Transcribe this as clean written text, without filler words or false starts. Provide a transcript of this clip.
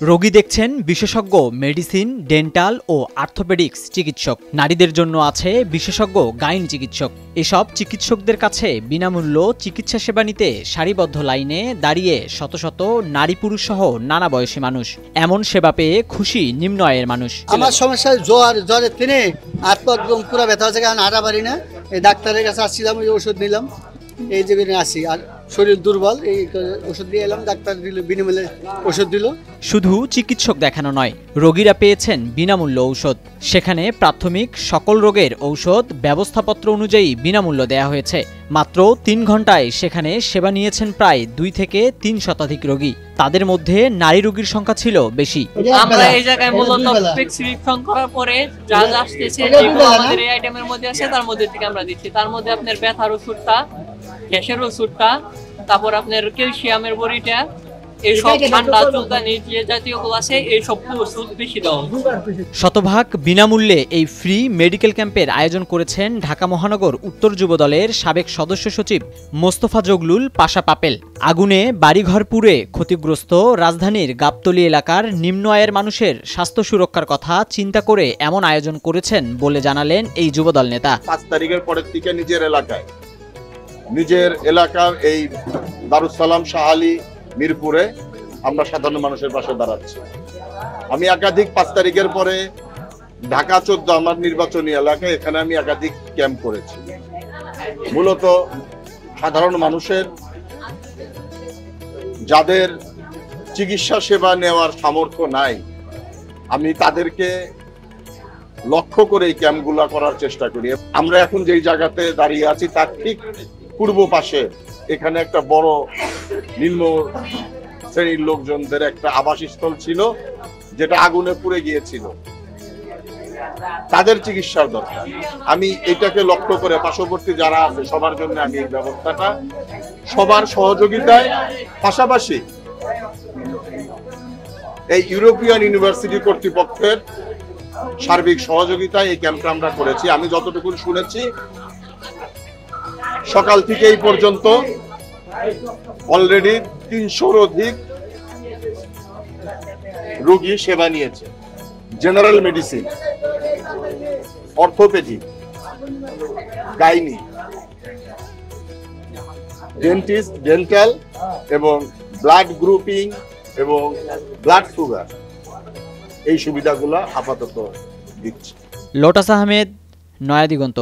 রোগী দেখছেন বিশেষজ্ঞ মেডিসিন, ডেন্টাল ও অর্থোপেডিক্স চিকিৎসক। নারীদের জন্য আছে বিশেষজ্ঞ গাইন চিকিৎসক। এসব চিকিৎসকদের কাছে বিনামূল্য চিকিৎসা সেবা নিতে সারিবদ্ধ লাইনে দাঁড়িয়ে শত শত নারী পুরুষ সহ নানা বয়সী মানুষ। এমন সেবা পেয়ে খুশি নিম্ন আয়ের মানুষ। আমার সমস্যা জ্বরে তিনি হাত পা একদম পুরো ব্যথা হচ্ছে, কারণ হাঁটা পারি না। এই ডাক্তারের কাছে আসছিলাম, ওই ওষুধ নিলাম, এই যে আসি। আর শরীর দুর্বল, এই ওষুধ দিয়ে এলাম, ডাক্তার দিল, বিনামূল্যে ওষুধ দিল। শুধু চিকিৎসক দেখানো নয়, রোগীরা পেয়েছেন বিনামূল্য ঔষধ। সেখানে প্রাথমিক সকল রোগের ঔষধ ব্যবস্থাপত্র অনুযায়ী বিনামূল্য দেয়া হয়েছে। মাত্র ৩ ঘন্টায় সেখানে সেবা নিয়েছেন প্রায় ২ থেকে ৩ শতাধিক রোগী। তাদের মধ্যে নারী রোগীর সংখ্যা ছিল বেশি। আমরা এই জায়গায় মূলত প্রেসক্রিপশন করার পরে যা আসতেছে, যেগুলো আমাদের এই আইটেমের মধ্যে আছে তার মধ্যে থেকে আমরা দিচ্ছি। তার মধ্যে আপনার ব্যথার ওষুধটা, গ্যাসের ওষুধটা, তারপর আপনার ক্যালসিয়ামের বড়িটা, এইসব ঠান্ডা চুলকানি যে জাতীয়গুলো আছে এইসব ওষুধ বেশি দেওয়া। শতভাগ বিনামূল্যে এই ফ্রি মেডিকেল ক্যাম্পের আয়োজন করেছেন ঢাকা মহানগর উত্তর যুব দলের সাবেক সদস্য সচিব মোস্তফা জগলুল পাশা পাপেল। আগুনে বাড়িঘর পুড়ে ক্ষতিগ্রস্ত রাজধানীর গাবতলী এলাকার নিম্ন আয়ের মানুষের স্বাস্থ্য সুরক্ষার কথা চিন্তা করে এমন আয়োজন করেছেন বলে জানালেন এই যুবদল নেতা। 5 তারিখের পরের থেকে নিজের এলাকার এই দারুস সালাম, শাহালি, মিরপুরে আমরা সাধারণ মানুষের পাশে দাঁড়াচ্ছি। আমি একাধিক 5 তারিখের পরে ঢাকা 14 আমার নির্বাচনী এলাকায়, এখানে আমি একাধিক ক্যাম্প করেছি। মূলত সাধারণ মানুষের যাদের চিকিৎসা সেবা নেওয়ার সামর্থ্য নাই, আমি তাদেরকে লক্ষ্য করে এই ক্যাম্পগুলো করার চেষ্টা করি। আমরা এখন যেই জায়গাতে দাঁড়িয়ে আছি তার ঠিক পূর্ব পাশে এখানে একটা বড় নিম্ন শ্রেণীর লোকজনদের একটা আবাসস্থল ছিল, যেটা আগুনে পুড়ে গিয়েছিল। তাদের চিকিৎসার দরকার। আমি এটাকে লক্ষ্য করে পার্শ্ববর্তী যারা আছে সবার জন্য আমি এই ব্যবস্থাটা সবার সহযোগিতায়, পাশাপাশি এই ইউরোপিয়ান ইউনিভার্সিটি কর্তৃপক্ষের সার্বিক সহযোগিতায় এই ক্যাম্পটা আমরা করেছি। আমি যতটুকু শুনেছি সকাল থেকে এই পর্যন্ত অলরেডি 300-র অধিক রোগী সেবা নিয়েছে। General medicine, orthopaedic, gynae, dentist, dental এবং ব্লাড গ্রুপিং এবং ব্লাড সুগার, এই সুবিধাগুলো আপাতত দিচ্ছে। লোটাস আহমেদ, নয়া দিগন্ত।